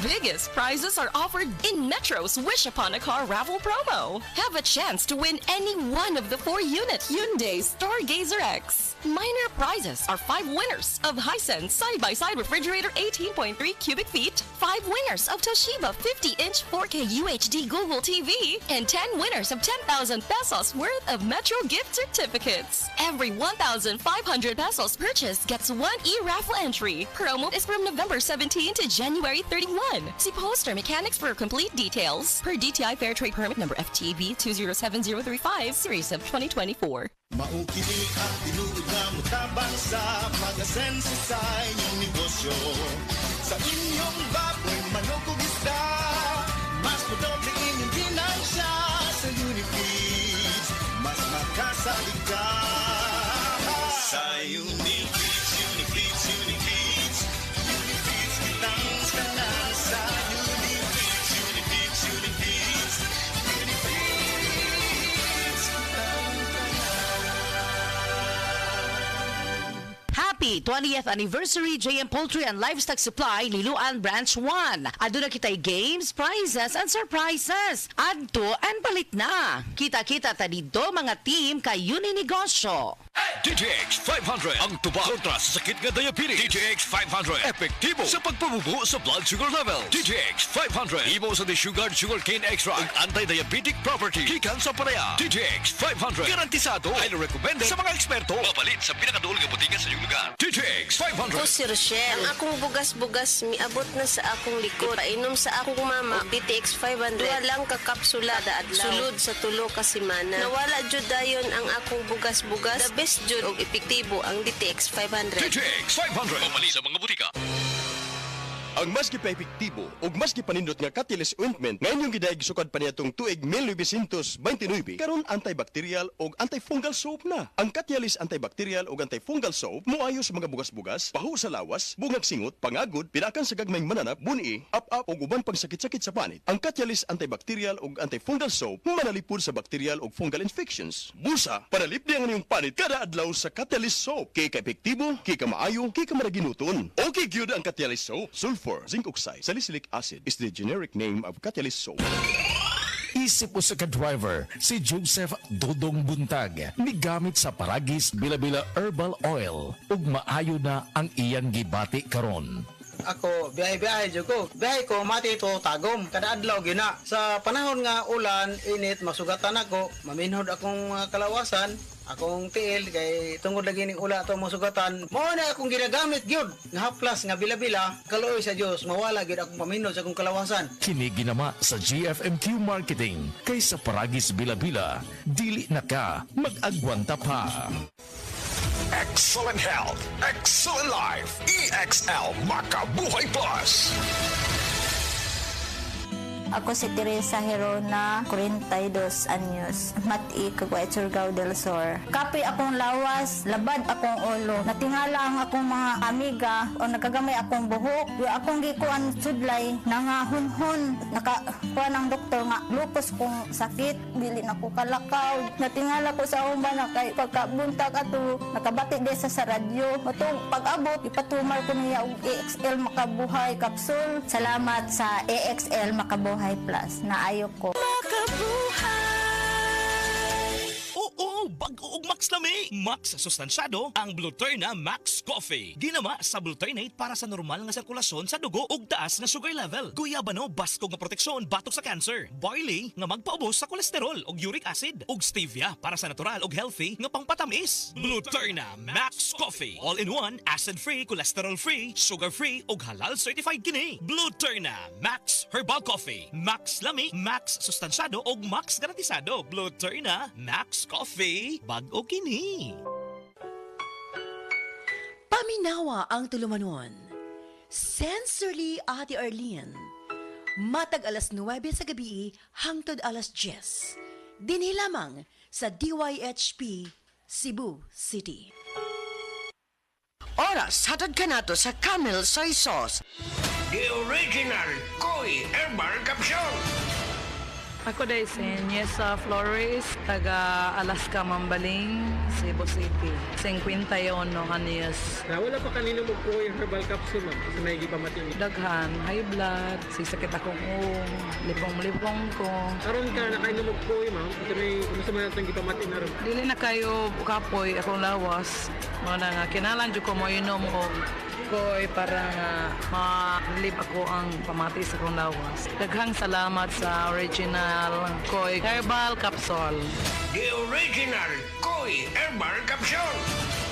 biggest prizes are offered in Metro's Wish Upon a Car raffle promo. Have a chance to win any one of the 4-unit Hyundai Stargazer X. Minor prizes are 5 winners of Hisense side-by-side refrigerator 18.3 cubic feet, 5 winners of Toshiba 50-inch 4K UHD Google TV, and 10 winners of 10,000 pesos worth of Metro gift certificates. Every 1,500 pesos purchase gets 1 e-raffle entry. Promo is from November 17 to January 31. See Poster Mechanics for complete details. Per DTI Fair Trade Permit number FTB 207035, Series of 2024. Maukini at tinuod na mutabang sa pag-asenso sa inyong negosyo. Sa inyong baboy, manok o isda, mas madoble inyong ginansya sa Unifeeds. Mas makasalig ka sa Unifeeds, Unifeeds, Unifeeds. Unifeeds kitang tanan sa Unifeeds, Unifeeds, Unifeeds. Unifeeds kitang Happy 20th Anniversary JM Poultry and Livestock Supply Liloan Branch 1. Aduna kitay games, prizes, and surprises. Adto and palit na. Kita-kita ta dito mga team kay Uninegosyo. DTX 500 ang tuba kontra sa sakit nga diabetes. DTX 500 epektibo sa pagpabubo sa blood sugar level. DTX 500 ibo sa sugar cane extra ug anti-diabetic property gikan sa palaya. DTX 500 garantisado ay recommended sa mga eksperto. Mapalit sa pinakaduol nga butingan sa iyong lugar. DTX 500. Ako si Rochelle. Ang akong bugas-bugas miabot na sa akong likod. Painom sa akong mama DTX 500. Duha lang ka kapsula da adlaw. Sulod sa tulo ka semana. Nawala jud dayon ang akong bugas-bugas. The best jud og epektibo ang DTX 500. DTX 500 mamali sa mga butika. Ang mas gipaepektibo ug mas gipanindot nga Catalyst ointment nga inyong gidaig sukad pa niyatong tuig 1929 karon antibacterial ug antifungal soap na. Ang Catalyst antibacterial ug antifungal soap moayo sa mga bugas-bugas, pahu sa lawas, bungag singot, pangagod, pinakan sa gagmayng mananap, buni, up-up ug uban pang sakit-sakit sa panit. Ang Catalyst antibacterial ug antifungal soap manalipod sa bacterial ug fungal infections. Busa, panalipdi ang inyong panit kada adlaw sa Catalyst soap. Kay ka-epektibo, kay ka maayo, kay ka maraginuton. Okay gyud ang Catalyst soap. Sulfur, zinc oxide, salicylic acid is the generic name of Catalyst soap. Isip mo sa ka-driver, si Joseph Dodong Buntag, migamit sa Paragis Bila-Bila Herbal Oil, ug maayo na ang iyan gibati karon. Ako, biyahe-biyahe dyan ko. Biyahe ko, mati ito tagom. Kada adlaw gina. Sa panahon nga ulan, init, masugatan ako. Maminhod akong kalawasan. Akong tiil, kay tungod lagi ning ula ito masugatan. Mao na akong ginagamit gyud nga haplas nga bila-bila. Kaluoy sa Dios, mawala gyud akong paminhod sa akong kalawasan. Kini ginama sa GFMQ Marketing. Kay sa Paragis Bila-Bila, dili na ka mag-agwanta pa. Excellent health, excellent life. EXL Makabuhay Plus. Ako si Teresa Herona, 42 anyos, mati kagway Surigao del Sur. Kapi akong lawas, labad akong ulo. Natingala ang akong mga amiga o nakagamay akong buhok. Yung akong gikuan sudlay, nangahunhon. Nakakuha ng doktor nga, lupus kong sakit, dili na ko kalakaw. Natingala ko sa umba na kay pagkabuntag ato, nakabati desa sa radyo. Matong pag-abot, ipatumar ko niya og EXL Makabuhay Capsule. Salamat sa EXL Makabuhay Plus na ayok ko. Oo, bag-o og Max lami. Max sustansyado ang Bluturna Max Coffee. Ginama sa Bluturnate para sa normal nga sirkulasyon sa dugo ug taas nga sugar level. Guyabano basko nga proteksyon batok sa cancer. Barley nga magpaubos sa kolesterol ug uric acid. Ug stevia para sa natural ug healthy nga pangpatamis. Bluturna Max Coffee. All-in-one, acid-free, cholesterol-free, sugar-free ug halal certified kini. Bluturna Max Herbal Coffee. Max lami, Max sustansyado ug Max garantisado. Bluturna Max Coffee. Bag-o kini. Paminawa ang tulumanon. Sensorily Ate Arlene. Matag alas 9 sa gabi hangtod alas 10. Dinhi lamang sa DYHP Cebu City. Oras, hatad ka na to sa Camel Soy Sauce. The original Koi Herbal Capsule. Ako dahil si Niesa Flores, taga Alaska, Mambaling, Cebu City. 51 anyos. Wala pa kanino magkuha yung herbal capsule, ma'am, kasi may gipamating. Daghan, high blood, sisakit akong lipong-lipong ko. Karon ka na kayo magkuha, ma'am, kasi may kumusta man natin gipamating na rin. Dili na kayo kapoy akong lawas. Mga nga kinalan dyan ko mo inom o koy para nga ma-relieve ako ang pamati sa akong lawas. Daghang salamat sa original Koy Herbal Capsule. The original Koi Herbal Capsule.